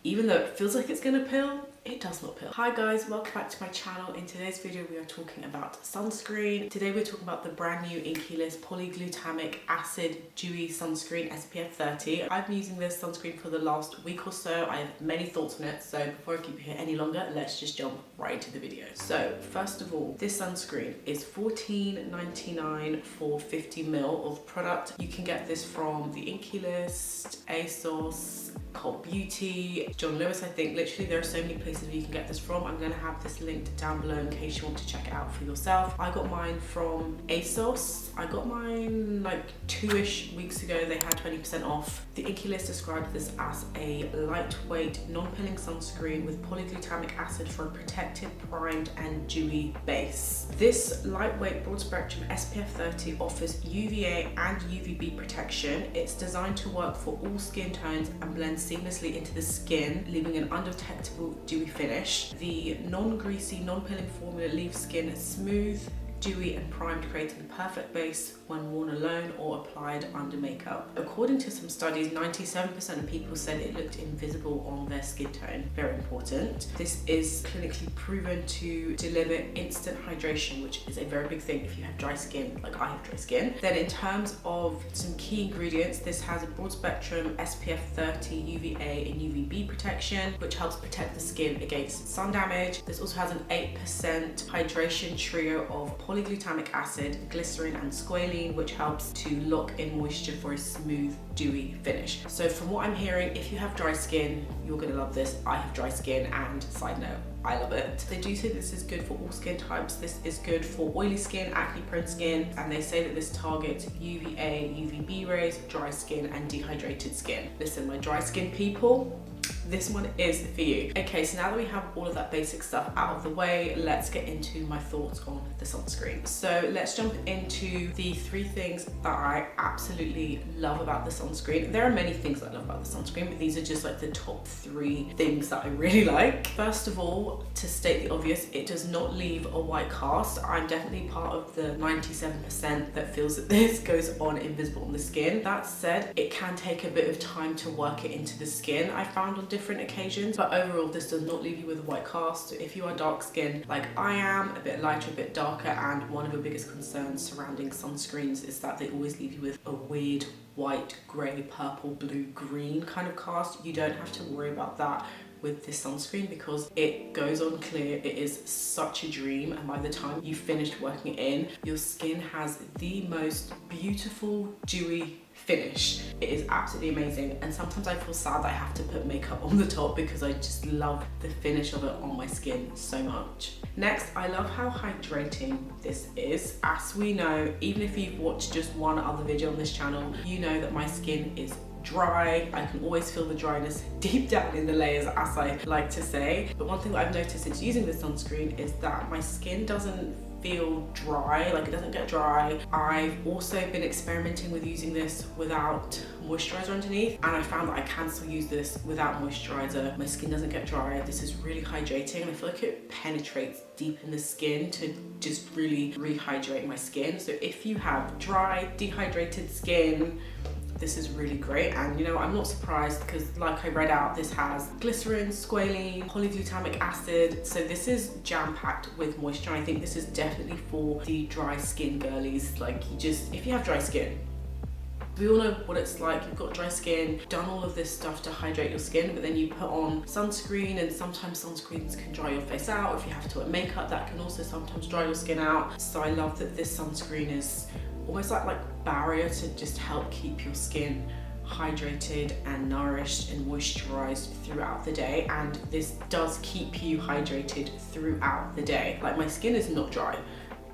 even though it feels like it's gonna peel, it does not peel. Hi guys, welcome back to my channel. In today's video we are talking about sunscreen. Today we're talking about the brand new Inkey Polyglutamic Acid Dewy Sunscreen SPF 30. I've been using this sunscreen for the last week or so. I have many thoughts on it, so before I keep you here any longer, let's just jump right into the video. So first of all, this sunscreen is $14.99 for 50ml of product. You can get this from the Inkey ASOS, Cult Beauty, John Lewis, I think. Literally there are so many places where you can get this from. I'm gonna have this linked down below in case you want to check it out for yourself. I got mine from ASOS. I got mine like 2-ish weeks ago. They had 20% off. The Inkey described this as a lightweight, non-peeling sunscreen with polyglutamic acid for a protected, primed and dewy base. This lightweight broad spectrum SPF 30 offers UVA and UVB protection. It's designed to work for all skin tones and blend seamlessly into the skin, leaving an undetectable dewy finish. The non-greasy, non-peeling formula leaves skin smooth, dewy and primed, creating the perfect base when worn alone or applied under makeup. According to some studies, 97% of people said it looked invisible on their skin tone. Very important. This is clinically proven to deliver instant hydration, which is a very big thing if you have dry skin, like I have dry skin. Then in terms of some key ingredients, this has a broad spectrum SPF 30 UVA and UVB protection, which helps protect the skin against sun damage. This also has an 8% hydration trio of polyglutamic acid, glycerin and squalene, which helps to lock in moisture for a smooth, dewy finish. So from what I'm hearing, if you have dry skin, you're gonna love this. I have dry skin, and side note, I love it. They do say this is good for all skin types. This is good for oily skin, acne prone skin, and they say that this targets UVA, UVB rays, dry skin and dehydrated skin. Listen, my dry skin people, this one is for you. Okay, so now that we have all of that basic stuff out of the way, let's get into my thoughts on the sunscreen. So let's jump into the 3 things that I absolutely love about the sunscreen. There are many things I love about the sunscreen, but these are just like the top 3 things that I really like. First of all, to state the obvious, it does not leave a white cast. I'm definitely part of the 97% that feels that this goes on invisible on the skin. That said, it can take a bit of time to work it into the skin, I found on different occasions, but overall this does not leave you with a white cast. So if you are dark skinned like I am, a bit lighter, a bit darker, and one of the biggest concerns surrounding sunscreens is that they always leave you with a weird white, grey, purple, blue, green kind of cast, you don't have to worry about that with this sunscreen because it goes on clear. It is such a dream, and by the time you've finished working it in, your skin has the most beautiful, dewy finish. It is absolutely amazing, and sometimes I feel sad that I have to put makeup on the top because I just love the finish of it on my skin so much. Next, I love how hydrating this is. As we know, even if you've watched just one other video on this channel, you know that my skin is dry. I can always feel the dryness deep down in the layers, as I like to say. But one thing that I've noticed since using this sunscreen is that my skin doesn't feel dry, like it doesn't get dry. I've also been experimenting with using this without moisturizer underneath, and I found that I can still use this without moisturizer. My skin doesn't get dry. This is really hydrating, and I feel like it penetrates deep in the skin to just really rehydrate my skin. So if you have dry, dehydrated skin, this is really great. And you know, I'm not surprised because like I read out, this has glycerin, squalene, polyglutamic acid, so this is jam-packed with moisture. I think this is definitely for the dry skin girlies. Like, if you have dry skin, we all know what it's like. You've got dry skin, done all of this stuff to hydrate your skin, but then you put on sunscreen, and sometimes sunscreens can dry your face out. If you have to wear makeup, that can also sometimes dry your skin out. So I love that this sunscreen is almost like barrier to just help keep your skin hydrated and nourished and moisturized throughout the day. And this does keep you hydrated throughout the day. Like, my skin is not dry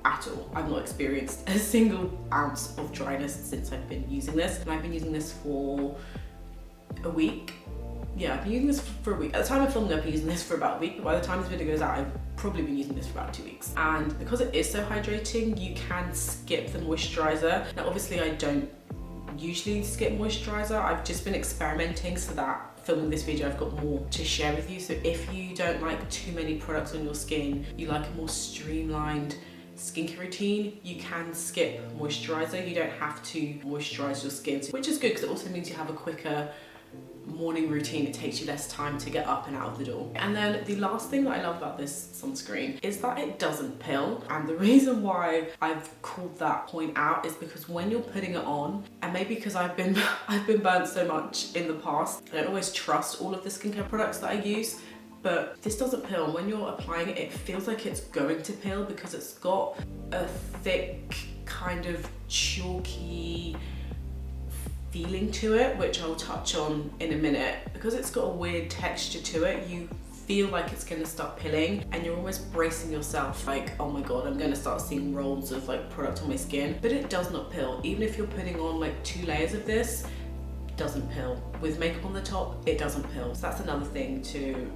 at all. I've not experienced a single ounce of dryness since I've been using this, and I've been using this for a week. Yeah, I've been using this for a week. At the time of filming, I've been using this for about a week, but by the time this video goes out, I've probably been using this for about 2 weeks. And because it is so hydrating, you can skip the moisturizer. Now, obviously, I don't usually skip moisturizer. I've just been experimenting so that filming this video, I've got more to share with you. So if you don't like too many products on your skin, you like a more streamlined skincare routine, you can skip moisturizer. You don't have to moisturize your skin, which is good because it also means you have a quicker morning routine, it takes you less time to get up and out of the door. And then the last thing that I love about this sunscreen is that it doesn't pill. And the reason why I've called that point out is because when you're putting it on, and maybe because I've been burnt so much in the past, I don't always trust all of the skincare products that I use, but this doesn't pill. When you're applying it, it feels like it's going to pill because it's got a thick, kind of chalky feeling to it, which I'll touch on in a minute. Because it's got a weird texture to it, you feel like it's gonna start pilling and you're almost bracing yourself like, oh my god, I'm gonna start seeing rolls of like product on my skin. But it does not pill. Even if you're putting on like 2 layers of this, it doesn't pill. With makeup on the top, it doesn't pill. So that's another thing to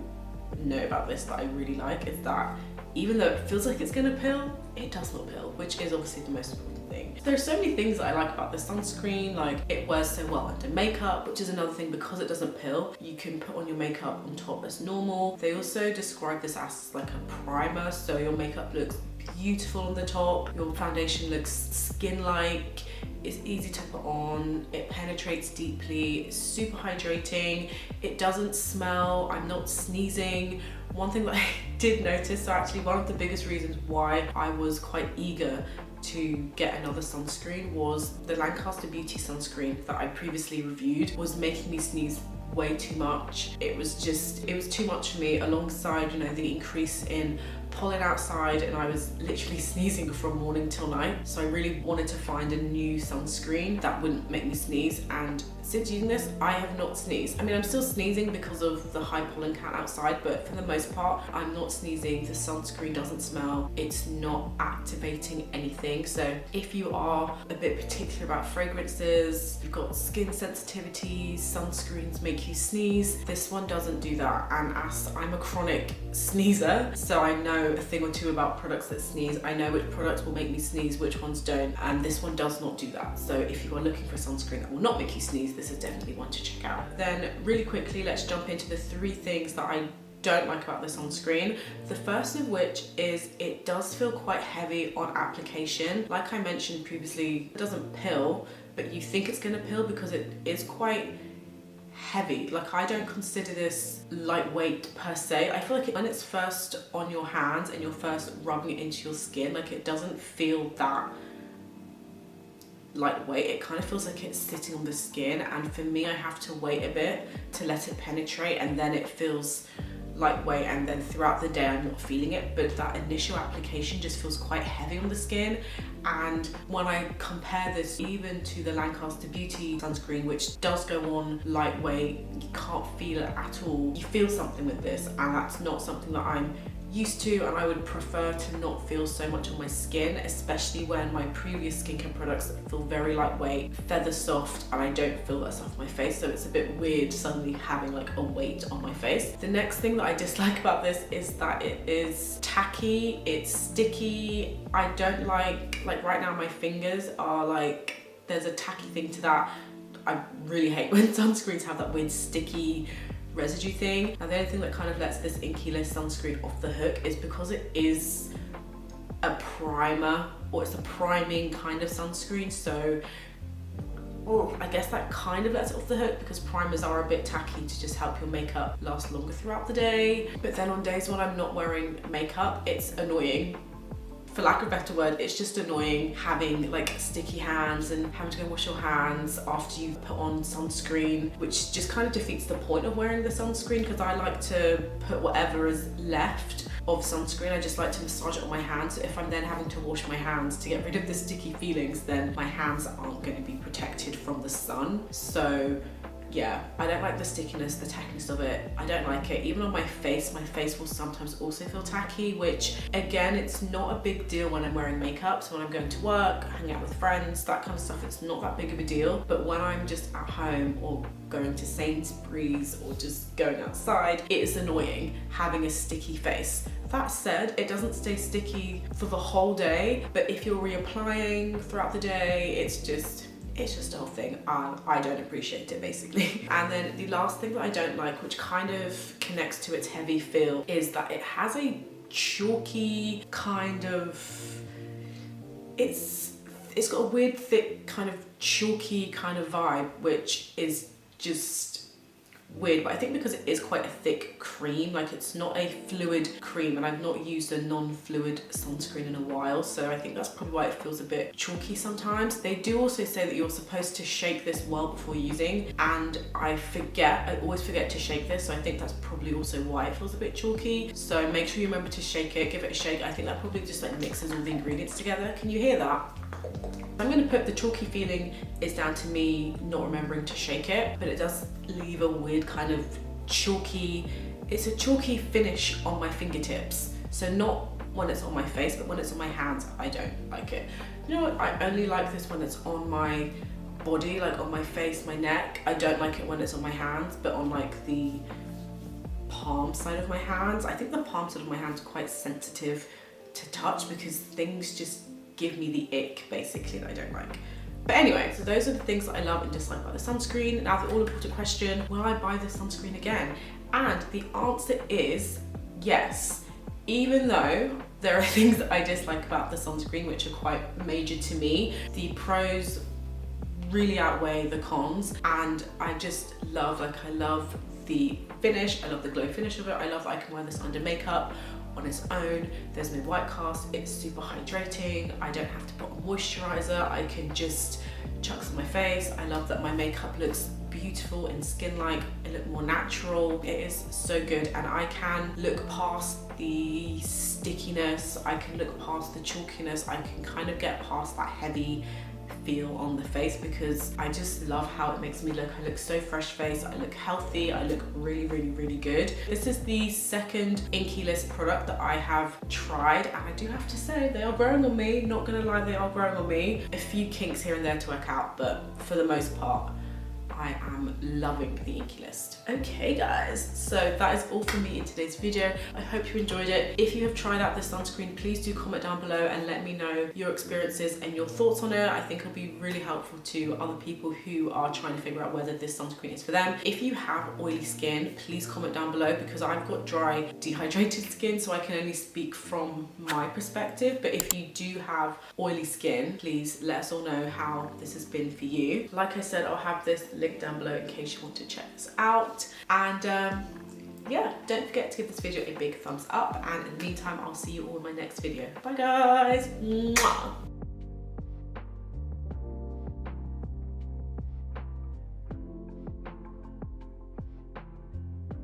know about this that I really like, is that even though it feels like it's gonna pill, it does not pill, which is obviously the most important thing. There's so many things that I like about this sunscreen, like it wears so well under makeup, which is another thing. Because it doesn't pill, you can put on your makeup on top as normal. They also describe this as like a primer, so your makeup looks beautiful on the top, your foundation looks skin-like, it's easy to put on, it penetrates deeply, it's super hydrating, it doesn't smell, I'm not sneezing. One thing that I did notice, so actually one of the biggest reasons why I was quite eager to get another sunscreen was the Lancaster Beauty sunscreen that I previously reviewed was making me sneeze way too much. It was too much for me, alongside, you know, the increase in pollen outside, and I was literally sneezing from morning till night. So I really wanted to find a new sunscreen that wouldn't make me sneeze, and since using this, I have not sneezed. I mean, I'm still sneezing because of the high pollen count outside, but for the most part, I'm not sneezing. The sunscreen doesn't smell, it's not activating anything. So if you are a bit particular about fragrances, you've got skin sensitivities, sunscreens make you sneeze, this one doesn't do that. And as I'm a chronic sneezer, so I know a thing or two about products that sneeze. I know which products will make me sneeze, which ones don't, and this one does not do that. So if you are looking for a sunscreen that will not make you sneeze, this is definitely one to check out. Then really quickly, let's jump into the 3 things that I don't like about the sunscreen. The first of which is it does feel quite heavy on application. Like I mentioned previously, it doesn't pill, but you think it's gonna pill because it is quite heavy. Like, I don't consider this lightweight per se. I feel like when it's first on your hands and you're first rubbing it into your skin, like it doesn't feel that lightweight. It kind of feels like it's sitting on the skin, and for me, I have to wait a bit to let it penetrate, and then it feels lightweight, and then throughout the day I'm not feeling it, but that initial application just feels quite heavy on the skin. And when I compare this even to the Lancaster Beauty sunscreen, which does go on lightweight, you can't feel it at all. You feel something with this, and that's not something that I'm used to, and I would prefer to not feel so much on my skin, especially when my previous skincare products feel very lightweight, feather soft, and I don't feel that stuff on my face, so it's a bit weird suddenly having like a weight on my face. The next thing that I dislike about this is that it is tacky, it's sticky. I don't like right now my fingers are like, there's a tacky thing to that. I really hate when sunscreens have that weird sticky residue thing. And the only thing that kind of lets this Inkey List sunscreen off the hook is because it is a primer, or it's a priming kind of sunscreen, so I guess that kind of lets it off the hook, because primers are a bit tacky to just help your makeup last longer throughout the day. But then on days when I'm not wearing makeup, it's annoying. For lack of a better word, it's just annoying having like sticky hands and having to go wash your hands after you've put on sunscreen, which just kind of defeats the point of wearing the sunscreen, because I like to put whatever is left of sunscreen, I just like to massage it on my hands. So if I'm then having to wash my hands to get rid of the sticky feelings, then my hands aren't going to be protected from the sun. So yeah, I don't like the stickiness, the tackiness of it. I don't like it. Even on my face will sometimes also feel tacky, which again, it's not a big deal when I'm wearing makeup. So when I'm going to work, hanging out with friends, that kind of stuff, it's not that big of a deal. But when I'm just at home or going to Sainsbury's or just going outside, it is annoying having a sticky face. That said, it doesn't stay sticky for the whole day, but if you're reapplying throughout the day, it's just a whole thing, and I don't appreciate it basically. And then the last thing that I don't like, which kind of connects to its heavy feel, is that it has a chalky kind of, it's got a weird thick kind of chalky kind of vibe, which is just weird, but I think because it is quite a thick cream, like it's not a fluid cream, and I've not used a non-fluid sunscreen in a while, so I think that's probably why it feels a bit chalky sometimes. They do also say that you're supposed to shake this well before using, and I always forget to shake this, so I think that's probably also why it feels a bit chalky. So make sure you remember to shake it, give it a shake. I think that probably just like mixes all the ingredients together. Can you hear that? I'm going to put the chalky feeling is down to me not remembering to shake it, but it does leave a weird kind of chalky, it's a chalky finish on my fingertips. So not when it's on my face, but when it's on my hands, I don't like it. You know what, I only like this when it's on my body, like on my face, my neck. I don't like it when it's on my hands, but on like the palm side of my hands. I think the palm side of my hands are quite sensitive to touch because things just give me the ick, basically, that I don't like. But anyway, so those are the things that I love and dislike about the sunscreen. Now the all-important question, will I buy this sunscreen again? And the answer is yes. Even though there are things that I dislike about the sunscreen, which are quite major to me, the pros really outweigh the cons, and I just love, I love the finish, I love the glow finish of it, I love that I can wear this under makeup on its own, there's no white cast, it's super hydrating, I don't have to put on moisturizer, I can just chuck some on my face. I love that my makeup looks beautiful and skin-like, it looks more natural, it is so good, and I can look past the stickiness, I can look past the chalkiness, I can kind of get past that heavy feel on the face because I just love how it makes me look. I look so fresh faced, I look healthy, I look really good. This is the second Inkey List product that I have tried, and I do have to say they are growing on me, not gonna lie, they are growing on me. A few kinks here and there to work out, but for the most part I am loving the Inkey List. Okay guys, so that is all from me in today's video. I hope you enjoyed it. If you have tried out this sunscreen, please do comment down below and let me know your experiences and your thoughts on it. I think it'll be really helpful to other people who are trying to figure out whether this sunscreen is for them. If you have oily skin, please comment down below because I've got dry, dehydrated skin, so I can only speak from my perspective. But if you do have oily skin, please let us all know how this has been for you. Like I said, I'll have this link down below in case you want to check this out. And yeah, don't forget to give this video a big thumbs up, and in the meantime I'll see you all in my next video. Bye guys. Mwah.